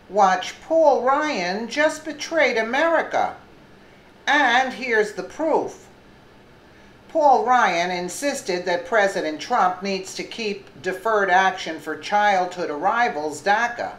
Watch, Paul Ryan just betrayed America. And here's the proof. Paul Ryan insisted that President Trump needs to keep Deferred Action for Childhood Arrivals, DACA.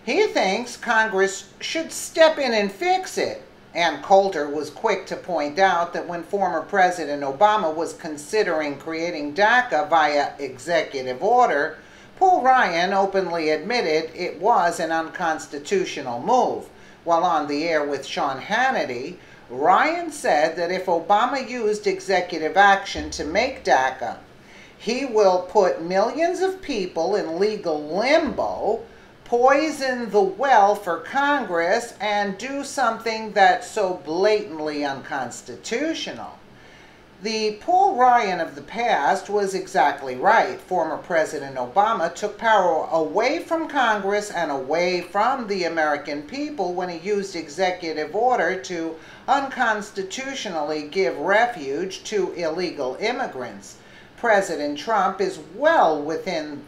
He thinks Congress should step in and fix it. Ann Coulter was quick to point out that when former President Obama was considering creating DACA via executive order, Paul Ryan openly admitted it was an unconstitutional move. While on the air with Sean Hannity, Ryan said that if Obama used executive action to make DACA, he will put millions of people in legal limbo, poison the well for Congress, and do something that's so blatantly unconstitutional. The Paul Ryan of the past was exactly right. Former President Obama took power away from Congress and away from the American people when he used executive order to unconstitutionally give refuge to illegal immigrants. President Trump is well within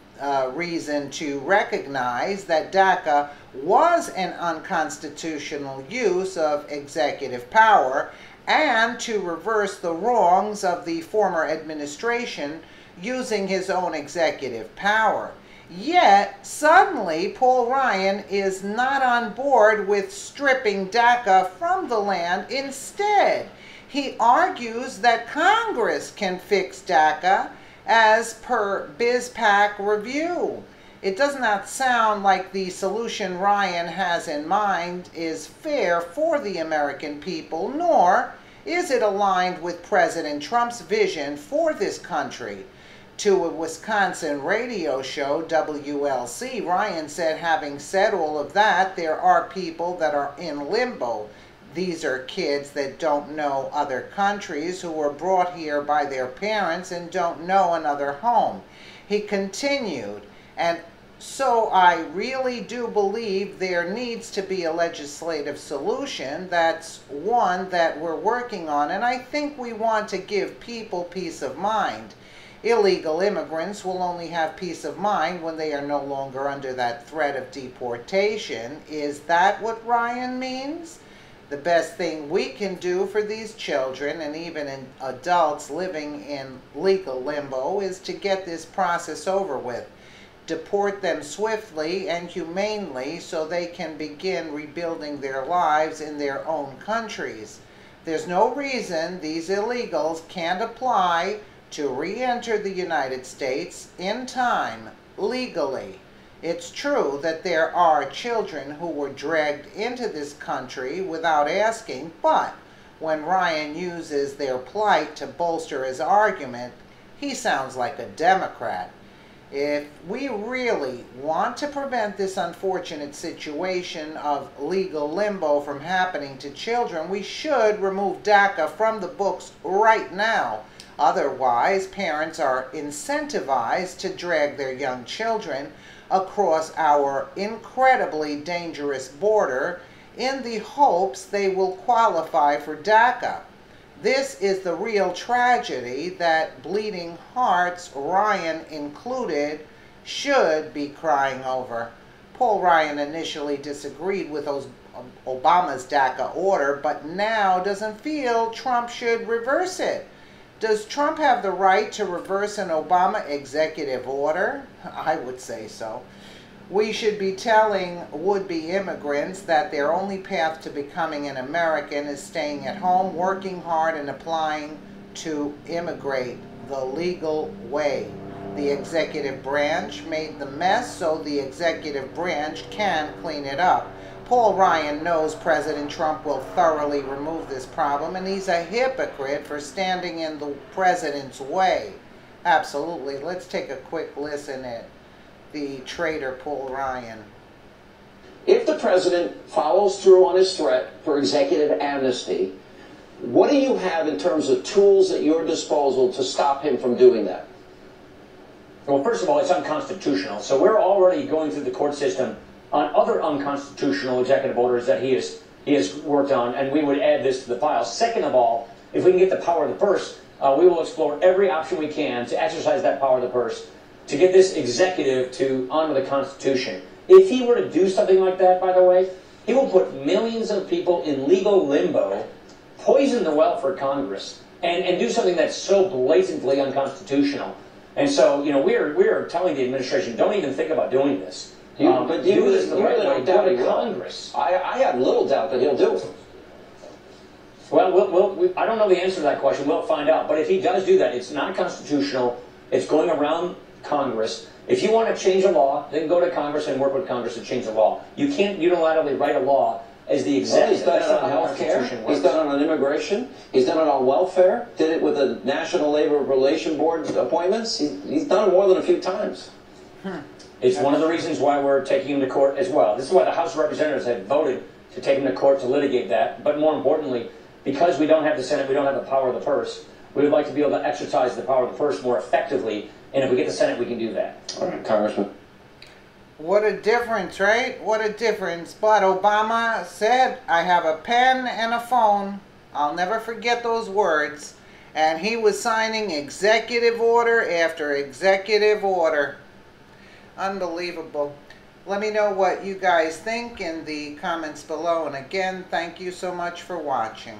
reason to recognize that DACA was an unconstitutional use of executive power and to reverse the wrongs of the former administration using his own executive power. Yet, suddenly, Paul Ryan is not on board with stripping DACA from the land. Instead, he argues that Congress can fix DACA as per BizPac review. It does not sound like the solution Ryan has in mind is fair for the American people, nor is it aligned with President Trump's vision for this country. To a Wisconsin radio show, WLC, Ryan said, having said all of that, there are people that are in limbo. These are kids that don't know other countries, who were brought here by their parents and don't know another home. He continued, and so I really do believe there needs to be a legislative solution. That's one that we're working on, and I think we want to give people peace of mind. Illegal immigrants will only have peace of mind when they are no longer under that threat of deportation. Is that what Ryan means? The best thing we can do for these children and even adults living in legal limbo is to get this process over with. Deport them swiftly and humanely so they can begin rebuilding their lives in their own countries. There's no reason these illegals can't apply to re-enter the United States in time, legally. It's true that there are children who were dragged into this country without asking, but when Ryan uses their plight to bolster his argument, he sounds like a Democrat. If we really want to prevent this unfortunate situation of legal limbo from happening to children, we should remove DACA from the books right now. Otherwise, parents are incentivized to drag their young children across our incredibly dangerous border in the hopes they will qualify for DACA. This is the real tragedy that bleeding hearts, Ryan included, should be crying over. Paul Ryan initially disagreed with Obama's DACA order, but now doesn't feel Trump should reverse it. Does Trump have the right to reverse an Obama executive order? I would say so. We should be telling would-be immigrants that their only path to becoming an American is staying at home, working hard, and applying to immigrate the legal way. The executive branch made the mess, so the executive branch can clean it up. Paul Ryan knows President Trump will thoroughly remove this problem, and he's a hypocrite for standing in the president's way. Absolutely. Let's take a quick listen at the traitor Paul Ryan. If the president follows through on his threat for executive amnesty, what do you have in terms of tools at your disposal to stop him from doing that? Well, first of all, it's unconstitutional. So we're already going through the court system on other unconstitutional executive orders that he has worked on, and we would add this to the file. Second of all, if we can get the power of the purse, we will explore every option we can to exercise that power of the purse to get this executive to honor the Constitution. If he were to do something like that, by the way, he will put millions of people in legal limbo, poison the welfare Congress, and do something that's so blatantly unconstitutional. And so, you know, we're telling the administration, don't even think about doing this. But do do this the right way. Go to he will. Congress. I have little doubt that he'll do it. Well, I don't know the answer to that question. We'll find out. But if he does do that, it's not constitutional. It's going around Congress. If you want to change a law, then go to Congress and work with Congress to change the law. You can't unilaterally write a law as the executive. Well, he's done it on health care. He's done it on immigration. He's done it on welfare. Did it with the National Labor Relations Board appointments. He's done it more than a few times. It's one of the reasons why we're taking him to court as well. This is why the House of Representatives have voted to take him to court to litigate that. But more importantly, because we don't have the Senate, we don't have the power of the purse, we would like to be able to exercise the power of the purse more effectively. And if we get the Senate, we can do that. All right, Congressman. What a difference, right? What a difference. But Obama said, I have a pen and a phone. I'll never forget those words. And he was signing executive order after executive order. Unbelievable. Let me know what you guys think in the comments below. And again, thank you so much for watching.